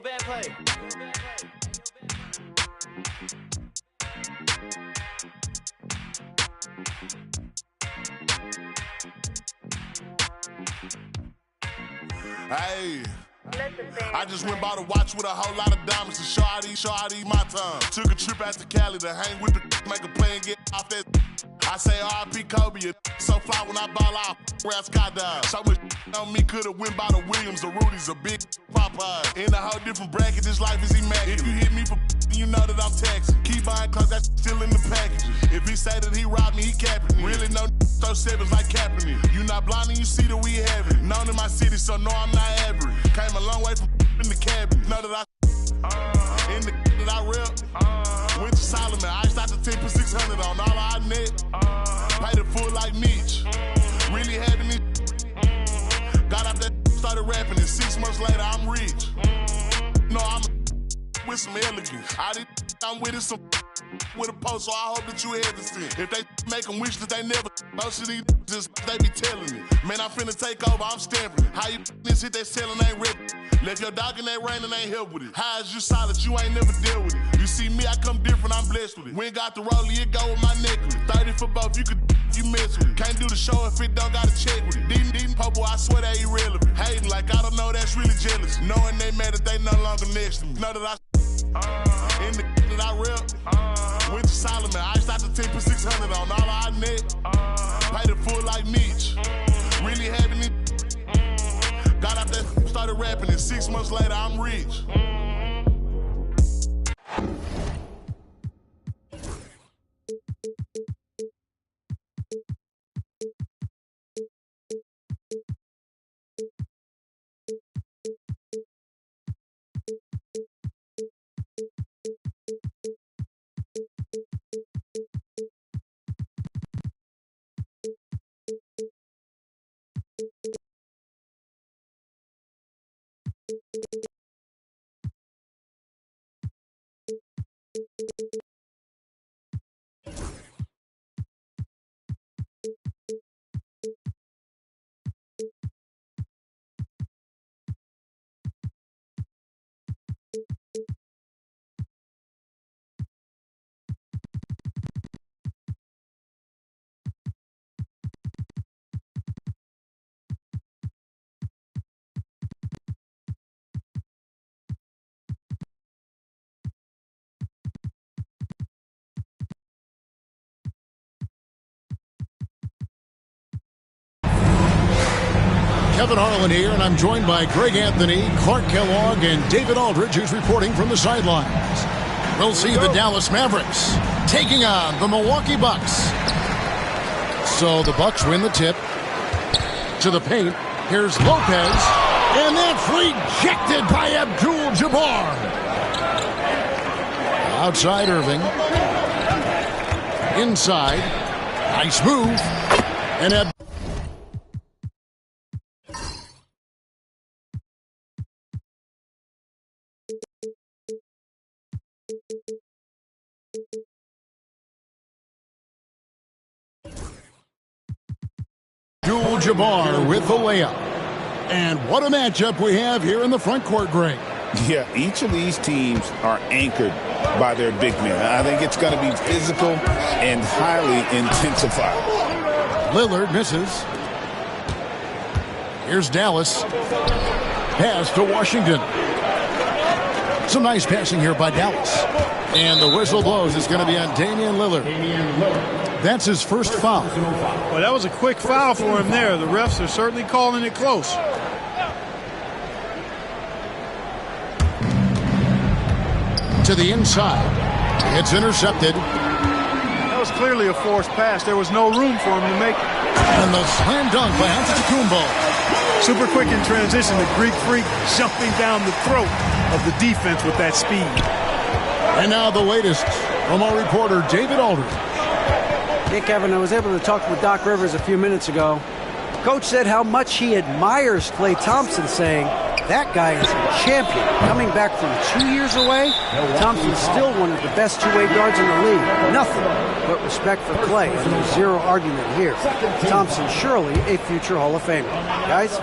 bad play. Hey, I just went by the watch with a whole lot of diamonds to show out these my time. Took a trip out to Cali to hang with the make a play and get off that. I say R.I.P. Kobe, so fly when I ball out, where I skydive. So much on me could've went by the Williams, the Rudies, a big Popeye. In a whole different bracket, this life is immaculate. If you hit me for you know that I'm taxing. Keep buying clothes that's still in the packages. If he say that he robbed me, he capping me. Really no throw sevens like Kaepernick. You not blind and you see that we have it. Known in my city, so no, I'm not average. Came a long way from in the cabin. Know that I in the that I rep. Went to Solomon, iced out the 10 for 600 on all our net. Paid it full like Mitch. Really having it. Got out that started rapping, and 6 months later I'm rich. No, I'm with some elegance. I'm with it some with a post, so I hope that you hesitant. If they make them wish that they never, most of these just they be telling me. Man, I'm finna take over, I'm stamping it. How you this hit that selling ain't rip. Left your dog in that rain and ain't help with it. How is you solid, you ain't never deal with it. You see me, I come different, I'm blessed with it. We ain't got the rollie, it go with my necklace. 30 for both, you could you mess with it. Can't do the show if it don't gotta check with it. These popo, I swear they irrelevant. Hating like I don't know, that's really jealous. Knowing they mad that they no longer next to me. Know that I in the that I rep. Went to Solomon, iced out the 10 for 600 on all our net. Paid it full like Mitch. Really having it. Got out there, started rapping, and 6 months later I'm rich. Kevin Harlan here, and I'm joined by Greg Anthony, Clark Kellogg, and David Aldridge, who's reporting from the sidelines. We'll see the Dallas Mavericks taking on the Milwaukee Bucks. So the Bucks win the tip to the paint. Here's Lopez, and that's rejected by Abdul-Jabbar. Outside Irving. Inside. Nice move. And Abdul-Jabbar with the layup. And what a matchup we have here in the front court, Greg. Yeah, each of these teams are anchored by their big men. I think it's going to be physical and highly intensified. Lillard misses. Here's Dallas. Pass to Washington. Some nice passing here by Dallas. And the whistle blows. It's going to be on Damian Lillard. That's his first foul. Well, that was a quick foul for him there. The refs are certainly calling it close. To the inside. It's intercepted. That was clearly a forced pass. There was no room for him to make it. And the slam dunk by Antetokounmpo. Super quick in transition. The Greek Freak jumping down the throat of the defense with that speed. And now the latest from our reporter, David Aldridge. Hey, Kevin, I was able to talk with Doc Rivers a few minutes ago. Coach said how much he admires Klay Thompson, saying that guy is a champion. Coming back from 2 years away, Thompson's still one of the best two-way guards in the league. Nothing but respect for Klay, and there's zero argument here. Thompson surely a future Hall of Famer. Guys?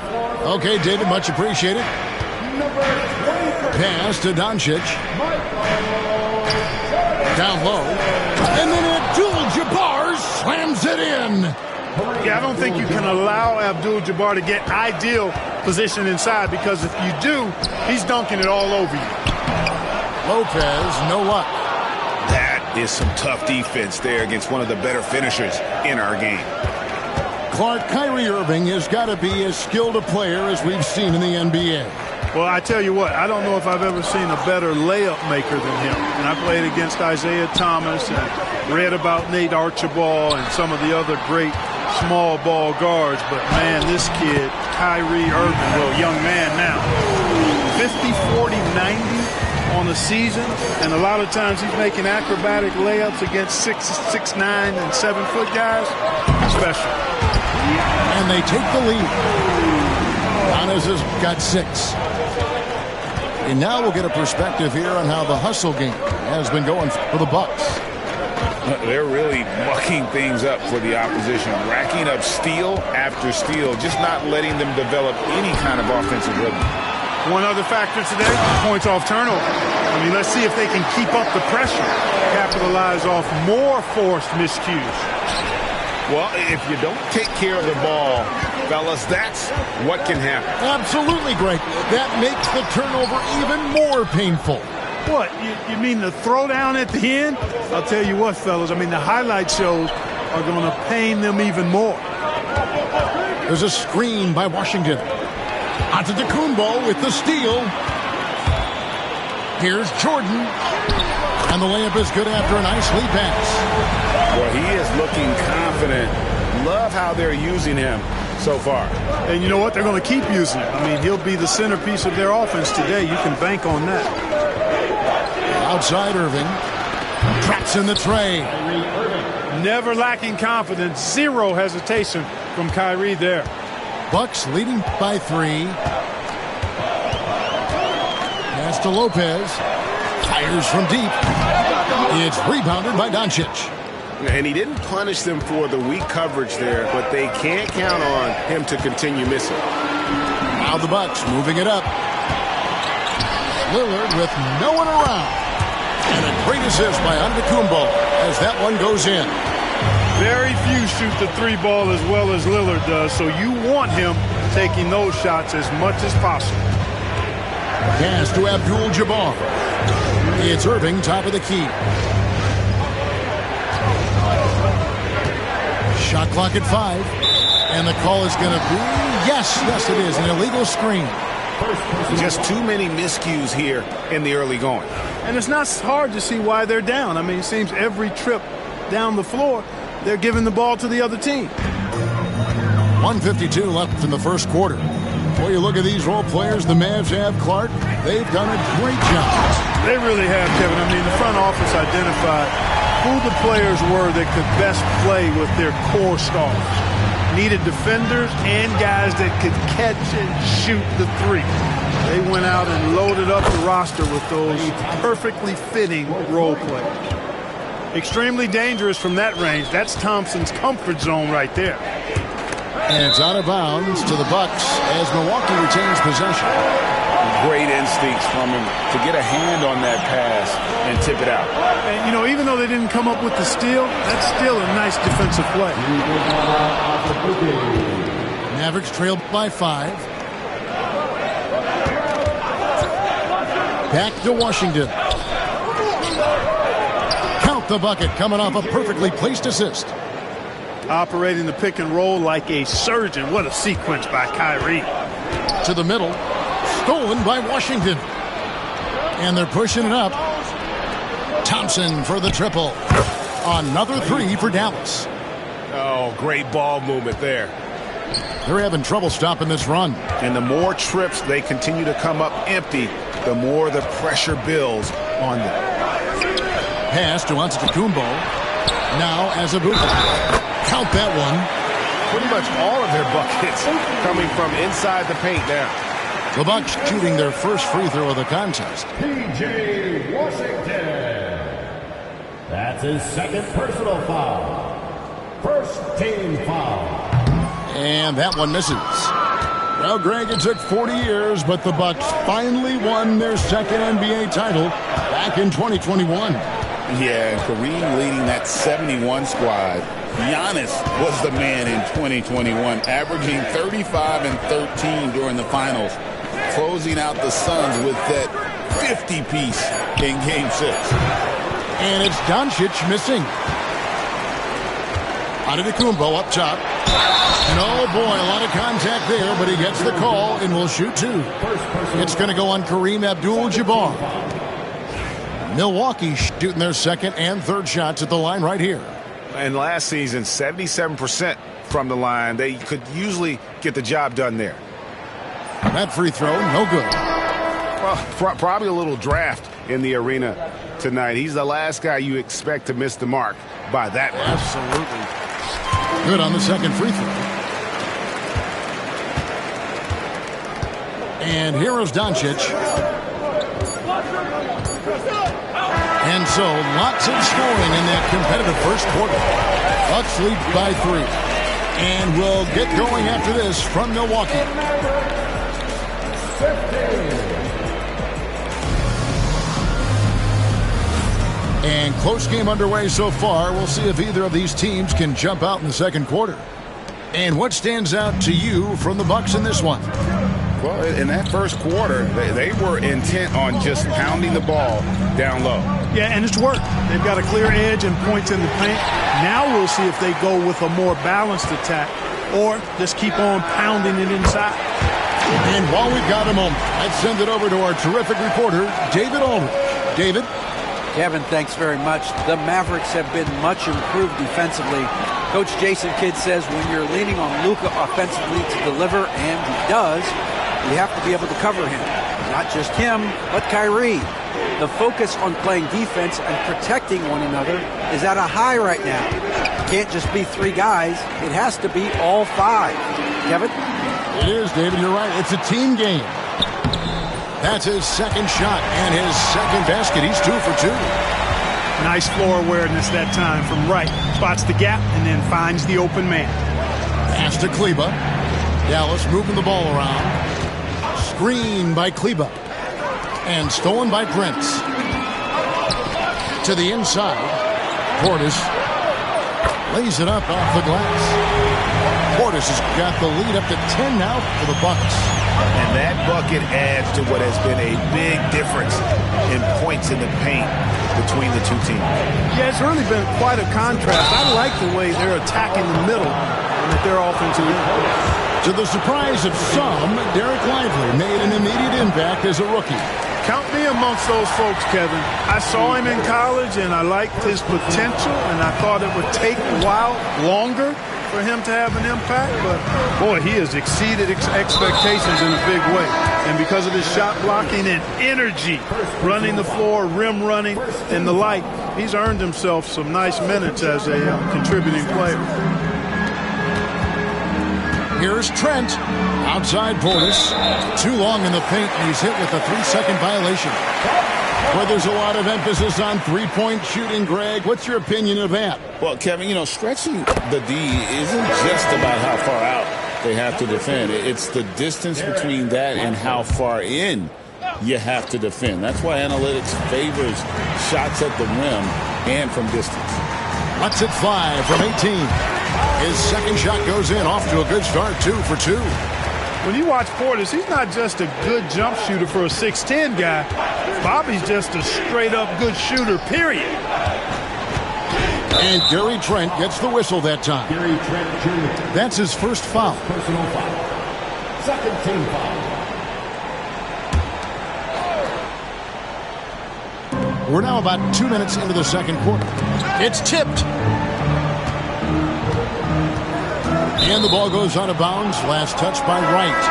Okay, David, much appreciated. Number 23. Pass to Doncic. Down low. And then Abdul-Jabbar slams it in. Yeah, I don't think you can allow Abdul-Jabbar to get ideal position inside, because if you do, he's dunking it all over you. Lopez, no luck. That is some tough defense there against one of the better finishers in our game. Clark, Kyrie Irving has got to be as skilled a player as we've seen in the NBA. Well, I tell you what, I don't know if I've ever seen a better layup maker than him. And I played against Isaiah Thomas and read about Nate Archibald and some of the other great small ball guards. But, man, this kid, Kyrie Irving, well, young man now, 50, 40, 90 on the season. And a lot of times he's making acrobatic layups against 6'9", and 7-foot guys. Special. And they take the lead. Giannis has got 6. And now we'll get a perspective here on how the hustle game has been going for the Bucks. They're really mucking things up for the opposition, racking up steal after steal, just not letting them develop any kind of offensive rhythm. One other factor today, points off turnover. I mean, let's see if they can keep up the pressure, capitalize off more forced miscues. Well, if you don't take care of the ball, fellas, that's what can happen. Absolutely, Greg. That makes the turnover even more painful. What, you mean the throwdown at the end? I'll tell you what, fellas, I mean, the highlight shows are going to pain them even more. There's a screen by Washington. Antetokounmpo with the steal. Here's Jordan. And the layup is good after a nice lead pass. Well, he is looking confident. Love how they're using him so far. And you know what? They're going to keep using him. I mean, he'll be the centerpiece of their offense today. You can bank on that. Outside Irving. Traps in the tray. Never lacking confidence. Zero hesitation from Kyrie there. Bucks leading by 3. Pass to Lopez. Fires from deep. It's rebounded by Doncic. And he didn't punish them for the weak coverage there, but they can't count on him to continue missing. Now the Bucks moving it up. Lillard with no one around. And a great assist by Antetokounmpo as that one goes in. Very few shoot the 3 ball as well as Lillard does, so you want him taking those shots as much as possible. Pass to Abdul-Jabbar. It's Irving, top of the key. Shot clock at 5. And the call is going to be, yes, it is, an illegal screen. Just too many miscues here in the early going. And it's not hard to see why they're down. I mean, it seems every trip down the floor, they're giving the ball to the other team. 1:52 left in the first quarter. Well, you look at these role players the Mavs have, Clark. They've done a great job. They really have, Kevin. I mean, the front office identified who the players were that could best play with their core stars. Needed defenders and guys that could catch and shoot the 3. They went out and loaded up the roster with those perfectly fitting role players. Extremely dangerous from that range. That's Thompson's comfort zone right there. And it's out of bounds to the Bucks as Milwaukee retains possession. Great instincts from him to get a hand on that pass and tip it out. And, you know, even though they didn't come up with the steal, that's still a nice defensive play. Mavericks trailed by 5. Back to Washington. Count the bucket coming off a perfectly placed assist. Operating the pick and roll like a surgeon. What a sequence by Kyrie. To the middle. Stolen by Washington. And they're pushing it up. Thompson for the triple. Another 3 for Dallas. Oh, great ball movement there. They're having trouble stopping this run. And the more trips they continue to come up empty, the more the pressure builds on them. Pass to Antetokounmpo. Now Azubuike. Count that one. Pretty much all of their buckets coming from inside the paint now. The Bucks shooting their first free throw of the contest. P.J. Washington. That's his second personal foul. First team foul. And that one misses. Well, Greg, it took 40 years, but the Bucks finally won their second NBA title back in 2021. Yeah, and Kareem leading that 71 squad. Giannis was the man in 2021, averaging 35 and 13 during the finals, closing out the Suns with that 50-piece in Game 6. And it's Doncic missing. Antetokounmpo up top. And oh boy, a lot of contact there, but he gets the call and will shoot two. It's going to go on Kareem Abdul-Jabbar. Milwaukee shooting their second and third shots at the line right here. And last season, 77% from the line. They could usually get the job done there. That free throw, no good. Well, probably a little draft in the arena tonight. He's the last guy you expect to miss the mark by that much. Absolutely. Good on the second free throw. And here is Doncic. And so, lots of scoring in that competitive first quarter. Bucks lead by 3. And we'll get going after this from Milwaukee. And close game underway so far. We'll see if either of these teams can jump out in the second quarter. And what stands out to you from the Bucks in this one? Well, in that first quarter, they were intent on just pounding the ball down low. Yeah, and it's worked. They've got a clear edge and points in the paint. Now we'll see if they go with a more balanced attack or just keep on pounding it inside. And while we've got a moment, let's send it over to our terrific reporter, David Aldridge. David? Kevin, thanks very much. The Mavericks have been much improved defensively. Coach Jason Kidd says when you're leaning on Luka offensively to deliver, and he does, you have to be able to cover him. Not just him, but Kyrie. The focus on playing defense and protecting one another is at a high right now. It can't just be 3 guys. It has to be all 5. Kevin? It is, David. You're right. It's a team game. That's his second shot and his second basket. He's 2 for 2. Nice floor awareness that time from right. Spots the gap and then finds the open man. Pass to Kleba. Dallas moving the ball around. Screen by Kleba. And stolen by Prince. To the inside. Portis lays it up off the glass. Portis has got the lead up to 10 now for the Bucks. And that bucket adds to what has been a big difference in points in the paint between the two teams. Yeah, it's really been quite a contrast. I like the way they're attacking the middle and at their offensive end. To the surprise of some, Derek Lively made an immediate impact as a rookie. Count me amongst those folks, Kevin. I saw him in college, and I liked his potential, and I thought it would take a while longer for him to have an impact, but boy, he has exceeded expectations in a big way. And because of his shot blocking and energy, running the floor, rim running, and the like, he's earned himself some nice minutes as a contributing player. Here's Trent. Outside Portis. Too long in the paint, and he's hit with a 3-second violation. Well, there's a lot of emphasis on three-point shooting, Greg. What's your opinion of that? Well, Kevin, stretching the D isn't just about how far out they have to defend. It's the distance between that and how far in you have to defend. That's why analytics favors shots at the rim and from distance. Watts at 5 from 18. His second shot goes in, off to a good start, 2 for 2. When you watch Portis, he's not just a good jump shooter for a 6'10 guy. Bobby's just a straight-up good shooter, period. And Gary Trent gets the whistle that time. Gary Trent Jr. That's his first foul. Personal foul. Second team foul. We're now about 2 minutes into the second quarter. It's tipped. And the ball goes out of bounds. Last touch by Wright.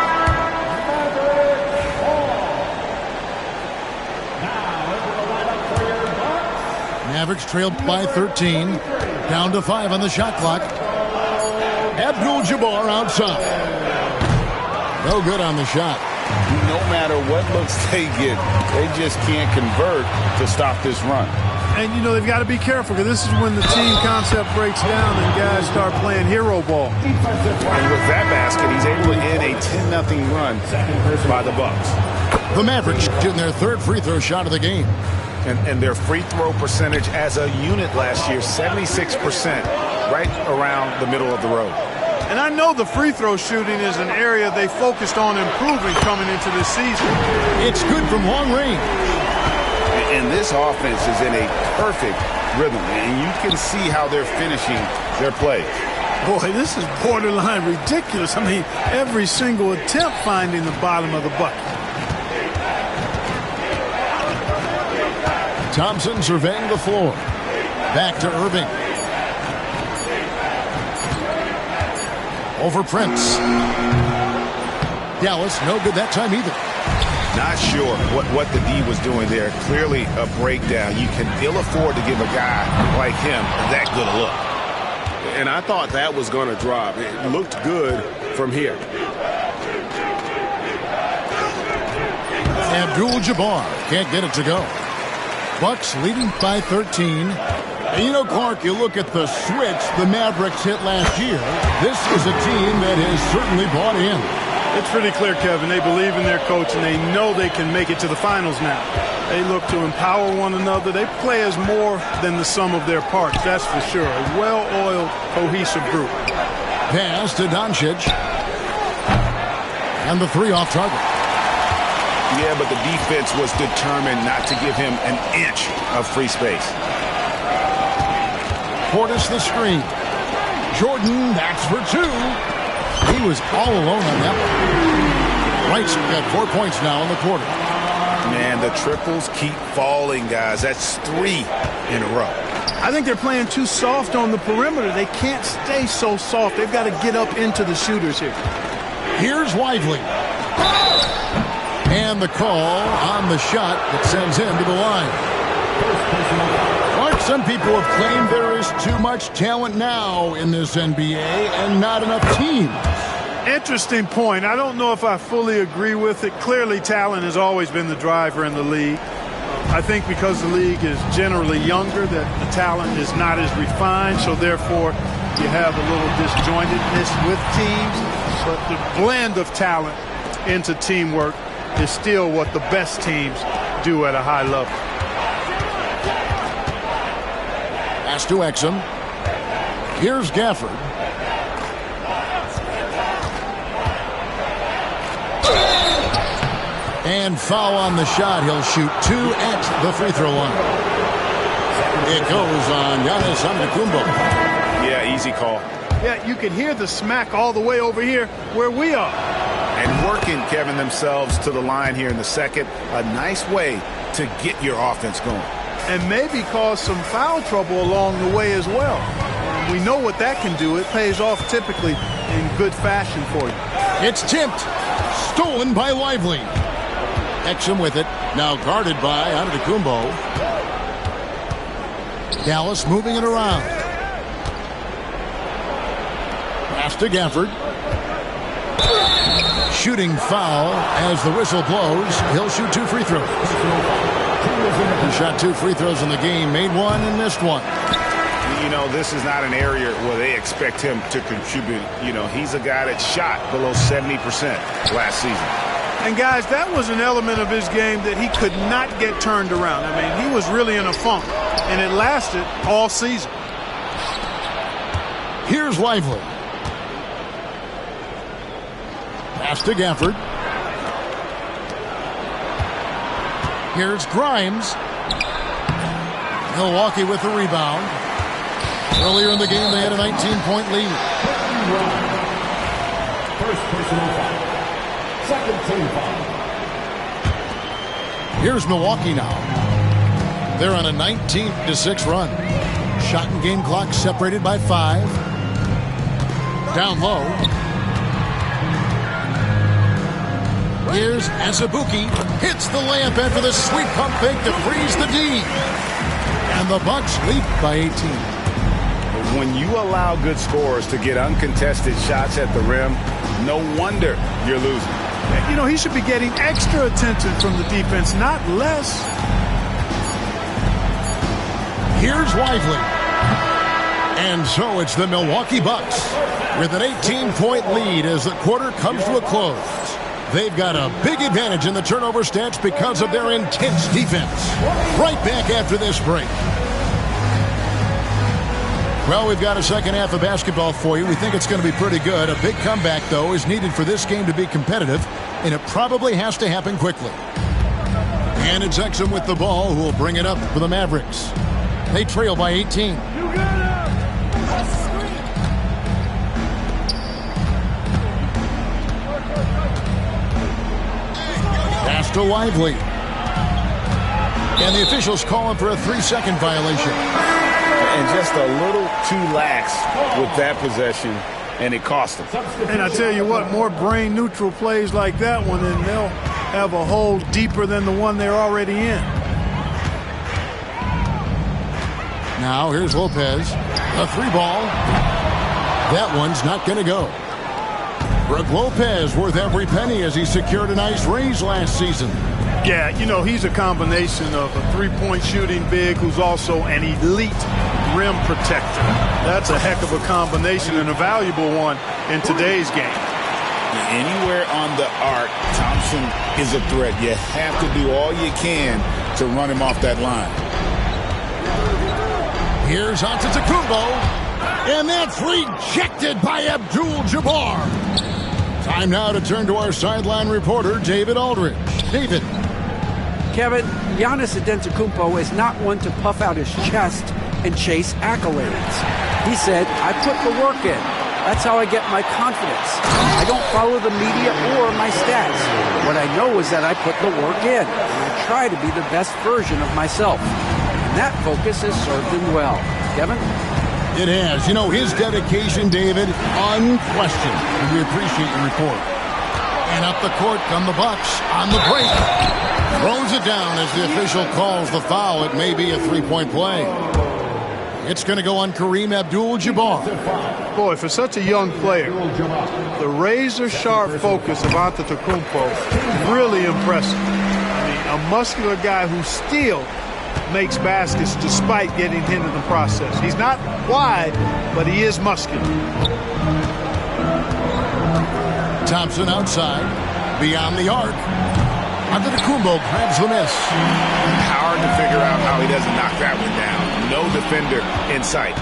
Mavericks trailed by 13. Down to 5 on the shot clock. Abdul-Jabbar outside. No good on the shot. No matter what looks they get, they just can't convert to stop this run. And, you know, they've got to be careful because this is when the team concept breaks down and guys start playing hero ball. And with that basket, he's able to end a 10-0 run by the Bucks. The Mavericks getting their third free throw shot of the game. And their free throw percentage as a unit last year, 76%, right around the middle of the road. And I know the free throw shooting is an area they focused on improving coming into this season. It's good from long range. And this offense is in a perfect rhythm, and you can see how they're finishing their plays. Boy, this is borderline ridiculous. I mean, every single attempt finding the bottom of the bucket. Thompson surveying the floor. Back to Irving. Over Prince. Dallas, no good that time either. Not sure what the D was doing there. Clearly a breakdown. You can ill afford to give a guy like him that good a look. And I thought that was going to drop. It looked good from here. Abdul-Jabbar can't get it to go. Bucks leading by 13. And you know, Clark, you look at the switch the Mavericks hit last year. This is a team that has certainly bought in. It's pretty clear, Kevin. They believe in their coach, and they know they can make it to the finals now. They look to empower one another. They play as more than the sum of their parts, that's for sure. A well-oiled, cohesive group. Pass to Doncic. And the three off target. Yeah, but the defense was determined not to give him an inch of free space. Portis the screen. Jordan, that's for two. He was all alone on that one. Wright's got 4 points now in the quarter. Man, the triples keep falling, guys. That's 3 in a row. I think they're playing too soft on the perimeter. They can't stay so soft. They've got to get up into the shooters here. Here's Lively. And the call on the shot that sends him to the line. Mark, some people have claimed there is too much talent now in this NBA and not enough teams. Interesting point. I don't know if I fully agree with it. Clearly, talent has always been the driver in the league. I think because the league is generally younger, that the talent is not as refined, so therefore you have a little disjointedness with teams. But the blend of talent into teamwork is still what the best teams do at a high level. Pass to Exum. Here's Gafford. And foul on the shot. He'll shoot 2 at the free throw line. It goes on Giannis Antetokounmpo. Yeah, easy call. Yeah, you can hear the smack all the way over here where we are. And working, Kevin, themselves to the line here in the second. A nice way to get your offense going. And maybe cause some foul trouble along the way as well. We know what that can do. It pays off typically in good fashion for you. It's tipped. Stolen by Lively. Exum with it. Now guarded by Antetokounmpo. Dallas moving it around. Pass to Gafford. Shooting foul as the whistle blows. He'll shoot 2 free throws. He shot 2 free throws in the game, made 1 and missed 1. You know, this is not an area where they expect him to contribute. You know, he's a guy that shot below 70% last season. And guys, that was an element of his game that he could not get turned around. I mean, he was really in a funk, and it lasted all season. Here's Lively. Pass to Gafford. Here's Grimes. Milwaukee with the rebound. Earlier in the game, they had a 19-point lead. First personal foul. Second team foul. Here's Milwaukee now. They're on a 19-6 run. Shot and game clock separated by 5. Down low. Here's Azubuike. Hits the layup after the sweet pump fake to freeze the D. And the Bucks lead by 18. When you allow good scorers to get uncontested shots at the rim, no wonder you're losing. You know, he should be getting extra attention from the defense, not less. Here's Lively. And so it's the Milwaukee Bucks with an 18-point lead as the quarter comes to a close. They've got a big advantage in the turnover stats because of their intense defense. Right back after this break. Well, we've got a second half of basketball for you. We think it's going to be pretty good. A big comeback, though, is needed for this game to be competitive, and it probably has to happen quickly. And it's Exum with the ball, who will bring it up for the Mavericks. They trail by 18. Pass to Lively. And the officials calling for a 3-second violation. And just a little too lax with that possession, and it cost them. And I tell you what, more brain-neutral plays like that one, and they'll have a hole deeper than the one they're already in. Now here's Lopez. A 3-ball. That one's not going to go. Brook Lopez worth every penny as he secured a nice raise last season. Yeah, you know, he's a combination of a three-point shooting big who's also an elite rim protector. That's a heck of a combination and a valuable one in today's game. Anywhere on the arc, Thompson is a threat. You have to do all you can to run him off that line. Here's Antetokounmpo, and that's rejected by Abdul-Jabbar. Time now to turn to our sideline reporter, David Aldridge. David. Kevin, Giannis Antetokounmpo is not one to puff out his chest and chase accolades. He said, I put the work in. That's how I get my confidence. I don't follow the media or my stats. What I know is that I put the work in, and I try to be the best version of myself. And that focus has served him well. Kevin? It has. You know, his dedication, David, unquestioned. And we appreciate your report. And up the court come the Bucks on the break. Throws it down as the official calls the foul. It may be a three-point play. It's going to go on Kareem Abdul-Jabbar. Boy, for such a young player, the razor-sharp focus of Antetokounmpo is really impressive. I mean, a muscular guy who still makes baskets despite getting hit in the process. He's not wide, but he is muscular. Thompson outside, beyond the arc. Antetokounmpo grabs the miss. Hard to figure out how he doesn't knock that one down. No defender in sight.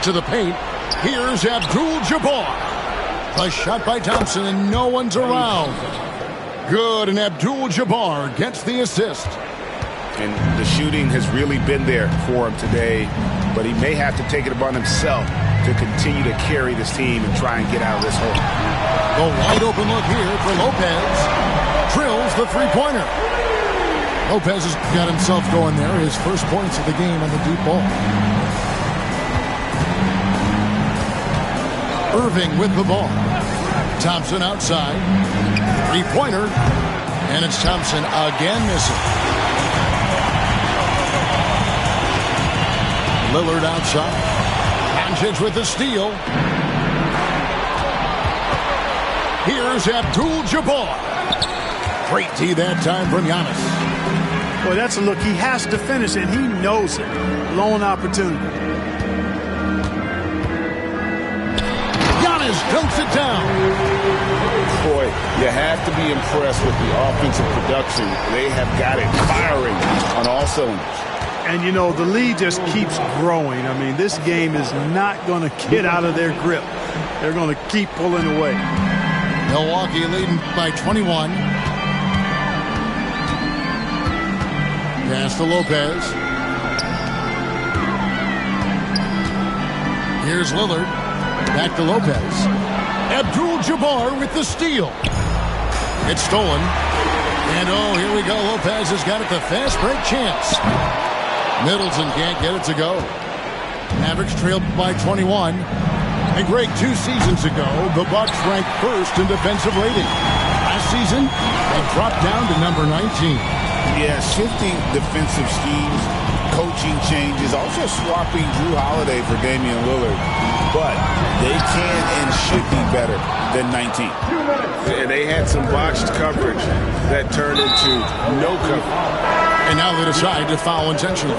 To the paint, here's Abdul-Jabbar. A shot by Thompson, and no one's around. Good, and Abdul-Jabbar gets the assist. And the shooting has really been there for him today, but he may have to take it upon himself to continue to carry this team and try and get out of this hole. The wide open look here for Lopez. Drills the three-pointer. Lopez has got himself going there. His first points of the game on the deep ball. Irving with the ball. Thompson outside. Three-pointer. And it's Thompson again missing. Lillard outside. Doncic with the steal. Here's Abdul-Jabbar. Great D that time from Giannis. Boy, that's a look. He has to finish, and he knows it. Lone opportunity. Giannis dunks it down. Boy, you have to be impressed with the offensive production. They have got it firing on all cylinders. And, you know, the lead just keeps growing. I mean, this game is not going to get out of their grip. They're going to keep pulling away. Milwaukee leading by 21. Pass to Lopez. Here's Lillard. Back to Lopez. Abdul-Jabbar with the steal. It's stolen. And, oh, here we go. Lopez has got it. The fast break chance. Middleton can't get it to go. Mavericks trailed by 21. And Greg, 2 seasons ago, the Bucks ranked first in defensive rating. Last season, they dropped down to number 19. Yeah, shifting defensive schemes, coaching changes, also swapping Drew Holiday for Damian Lillard. But they can and should be better than 19. And they had some botched coverage that turned into no coverage. And now they decide to foul intentionally.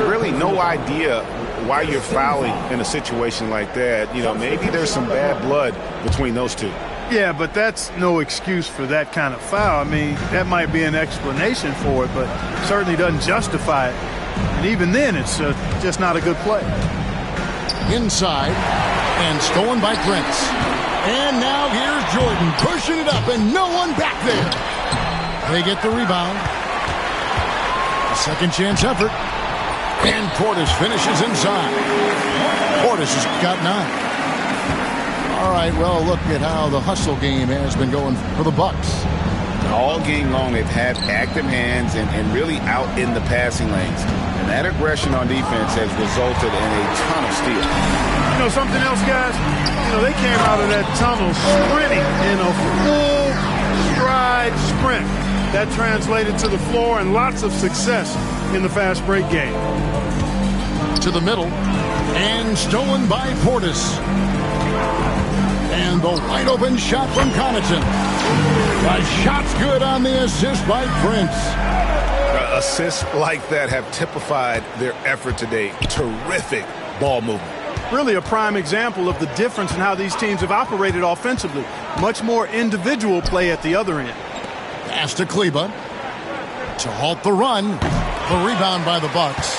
Really no idea why you're fouling in a situation like that. You know, maybe there's some bad blood between those two. Yeah, but that's no excuse for that kind of foul. I mean, that might be an explanation for it, but certainly doesn't justify it. And even then, it's just not a good play. Inside, and stolen by Prince. And now here's Jordan pushing it up, and no one back there. They get the rebound. A second chance effort. And Portis finishes inside. Portis has got 9. All right, well, look at how the hustle game has been going for the Bucks. All game long, they've had active hands and really out in the passing lanes. And that aggression on defense has resulted in a ton of steals. You know something else, guys? You know, they came out of that tunnel sprinting in a full stride sprint. That translated to the floor and lots of success in the fast break game. To the middle, and stolen by Portis. And the wide open shot from Connaughton. The shot's good on the assist by Prince. Assists like that have typified their effort today. Terrific ball movement. Really a prime example of the difference in how these teams have operated offensively. Much more individual play at the other end. Pass to Kleba to halt the run. The rebound by the Bucks.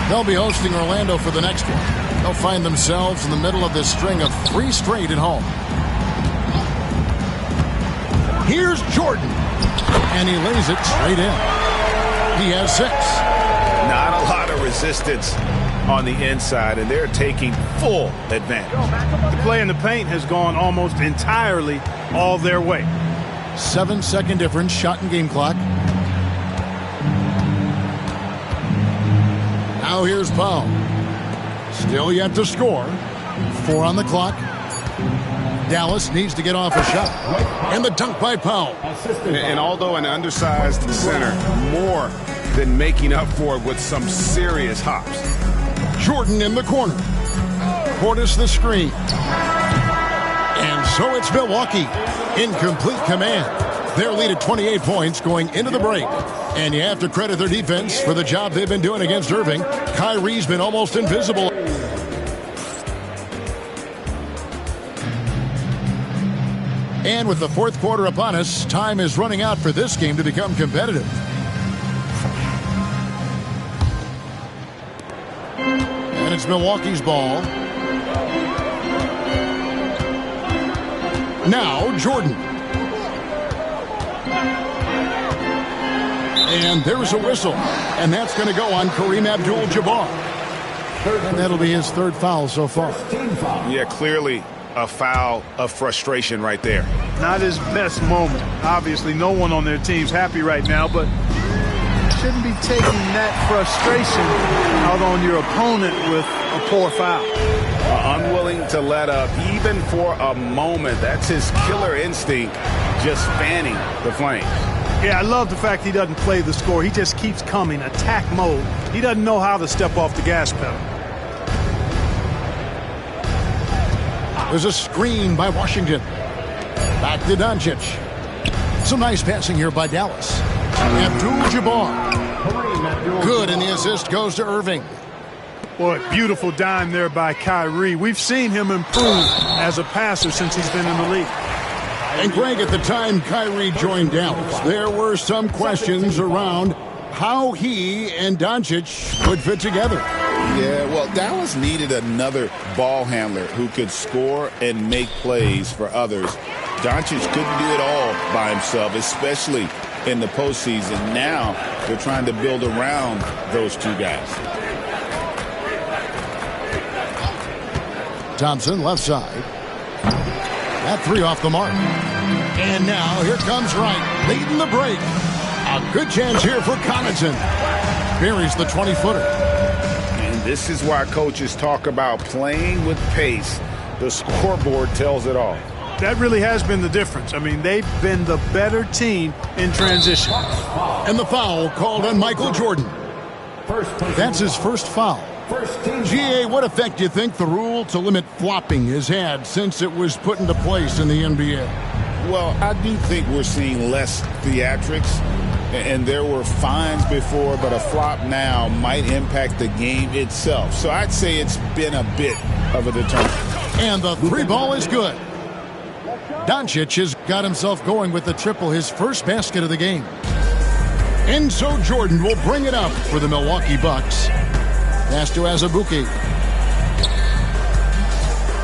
They'll be hosting Orlando for the next one. They'll find themselves in the middle of this string of 3 straight at home. Here's Jordan. And he lays it straight in. He has 6. Not a lot of resistance on the inside, and they're taking full advantage. The play in the paint has gone almost entirely all their way. 7-second difference, shot and game clock. Now here's Powell. Still yet to score. 4 on the clock. Dallas needs to get off a shot. And the dunk by Powell. And although an undersized center, more than making up for it with some serious hops. Jordan in the corner. Portis the screen. And so it's Milwaukee in complete command. Their lead at 28 points going into the break. And you have to credit their defense for the job they've been doing against Irving. Kyrie's been almost invisible. And with the fourth quarter upon us, time is running out for this game to become competitive. And it's Milwaukee's ball. Now Jordan. And there's a whistle. And that's going to go on Kareem Abdul-Jabbar. And that'll be his 3rd foul so far. Yeah, clearly a foul of frustration right there. Not his best moment. Obviously, no one on their team's happy right now, but shouldn't be taking that frustration out on your opponent with a poor foul. Unwilling to let up even for a moment. That's his killer instinct, just fanning the flames. Yeah, I love the fact he doesn't play the score. He just keeps coming, attack mode. He doesn't know how to step off the gas pedal. There's a screen by Washington. Back to Doncic. Some nice passing here by Dallas. Abdul-Jabbar. Good, and the assist goes to Irving. Boy, beautiful dime there by Kyrie. We've seen him improve as a passer since he's been in the league. And Greg, at the time Kyrie joined Dallas, there were some questions around how he and Doncic would fit together. Yeah, well, Dallas needed another ball handler who could score and make plays for others. Doncic couldn't do it all by himself, especially in the postseason. Now they're trying to build around those two guys. Thompson, left side. That 3 off the mark. And now here comes Wright, leading the break. A good chance here for Connaughton. Buries the 20-footer. And this is why coaches talk about playing with pace. The scoreboard tells it all. That really has been the difference. I mean, they've been the better team in transition. And the foul called on Michael Jordan. That's his first foul. GA, what effect do you think the rule to limit flopping has had since it was put into place in the NBA? Well, I do think we're seeing less theatrics. And there were fines before, but a flop now might impact the game itself. So I'd say it's been a bit of a deterrent. And the three ball is good. Doncic has got himself going with the triple, his first basket of the game. And so Jordan will bring it up for the Milwaukee Bucks. Pass to Azubuike.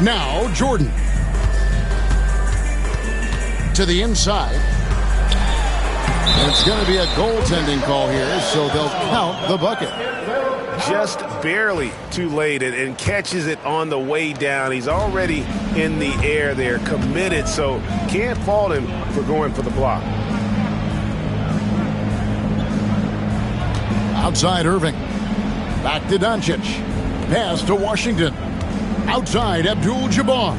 Now Jordan. To the inside. And it's going to be a goaltending call here, so they'll count the bucket. Just barely too late and catches it on the way down. He's already in the air there, committed, so can't fault him for going for the block. Outside Irving. Back to Doncic. Pass to Washington. Outside Abdul-Jabbar.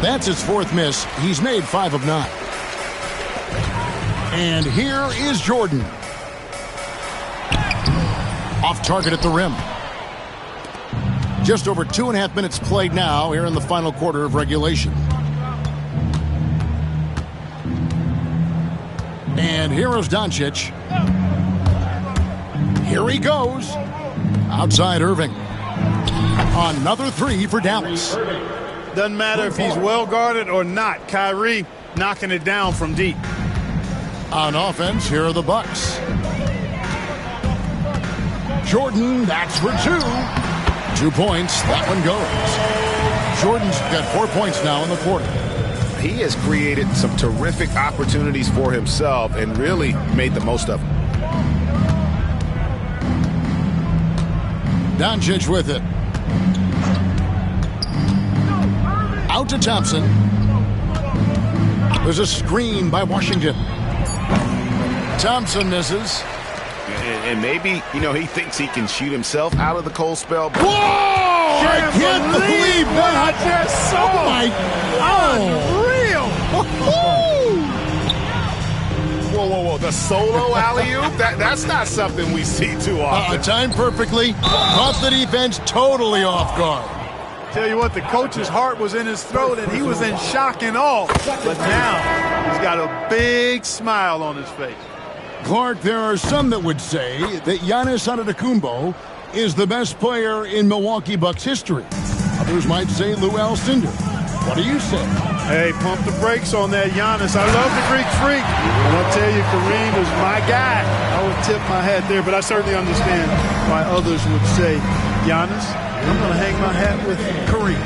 That's his fourth miss. He's made 5 of 9. And here is Jordan. Off target at the rim. Just over 2.5 minutes played now here in the final quarter of regulation. And here is Doncic. Here he goes. Outside Irving. Another 3 for Dallas. Doesn't matter if he's well guarded or not. Kyrie knocking it down from deep. On offense, here are the Bucks. Jordan, that's for 2. 2 points. That one goes. Jordan's got 4 points now in the quarter. He has created some terrific opportunities for himself and really made the most of them. Doncic with it. Out to Thompson. There's a screen by Washington. Thompson misses. And maybe, he thinks he can shoot himself out of the cold spell. Whoa! I can't believe that. I just saw. Oh, my God. Whoa. The solo alley-oop? That's not something we see too often. Timed perfectly. Caught the defense totally off guard. Tell you what, the coach's heart was in his throat, and he was in shock and awe. But now he's got a big smile on his face. Clark, there are some that would say that Giannis Antetokounmpo is the best player in Milwaukee Bucks history. Others might say Lou Alcindor. What do you say? Hey, pump the brakes on that Giannis. I love the Greek freak. And I'll tell you, Kareem is my guy. I would tip my hat there, but I certainly understand why others would say, Giannis, I'm going to hang my hat with Kareem.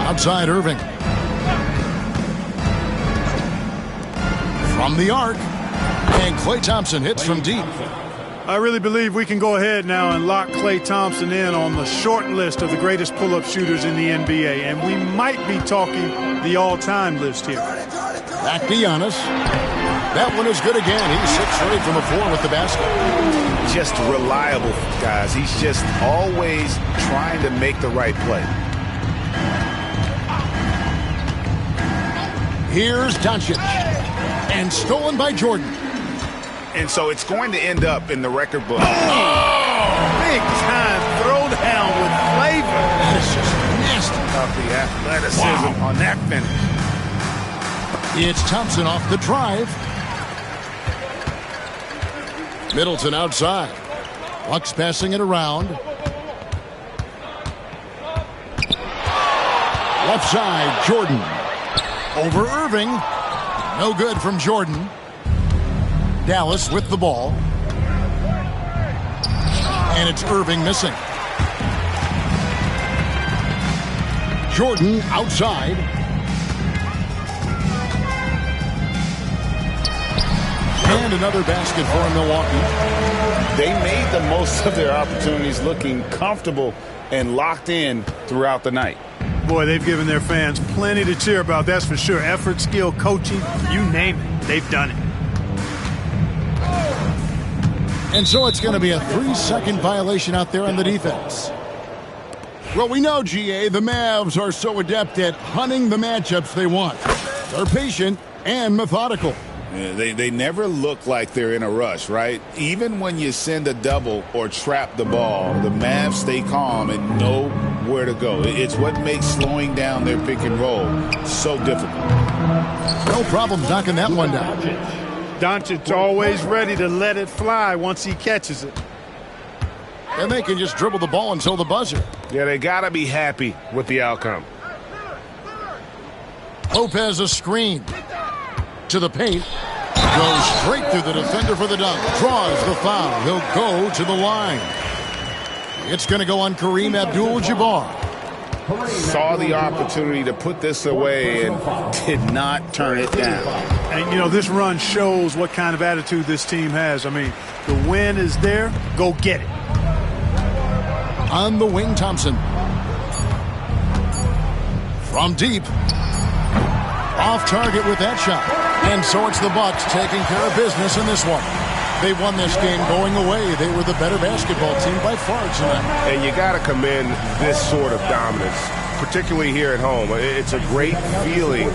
Outside Irving. From the arc. And Klay Thompson hits from deep. I really believe we can go ahead now and lock Klay Thompson in on the short list of the greatest pull-up shooters in the NBA. And we might be talking the all-time list here. Back to Giannis. That one is good again. He's 6 straight from the floor with the basket. Just reliable, guys. He's just always trying to make the right play. Here's Doncic. And stolen by Jordan. And so it's going to end up in the record book. Big time throwdown with flavor. That is just nasty. Of the athleticism on that finish. It's Thompson off the drive. Middleton outside. Bucks passing it around. Left side, Jordan. Over Irving. No good from Jordan. Dallas with the ball. And it's Irving missing. Jordan outside. And another basket for Milwaukee. They made the most of their opportunities, looking comfortable and locked in throughout the night. Boy, they've given their fans plenty to cheer about, that's for sure. Effort, skill, coaching, you name it, they've done it. And so it's going to be a 3-second violation out there on the defense. Well, we know, GA, the Mavs are so adept at hunting the matchups they want. They're patient and methodical. Yeah, they never look like they're in a rush, right? Even when you send a double or trap the ball, the Mavs stay calm and know where to go. It's what makes slowing down their pick and roll so difficult. No problem knocking that one down. Doncic always ready to let it fly once he catches it. And they can just dribble the ball until the buzzer. Yeah, they got to be happy with the outcome. Lopez a screen. To the paint. Goes straight through the defender for the dunk. Draws the foul. He'll go to the line. It's going to go on Kareem Abdul-Jabbar. Saw the opportunity to put this away and did not turn it down. And, you know, this run shows what kind of attitude this team has. I mean, the win is there. Go get it. On the wing, Thompson. From deep. Off target with that shot. And so it's the Bucks taking care of business in this one. They won this game going away. They were the better basketball team by far tonight. And you got to commend this sort of dominance, particularly here at home. It's a great feeling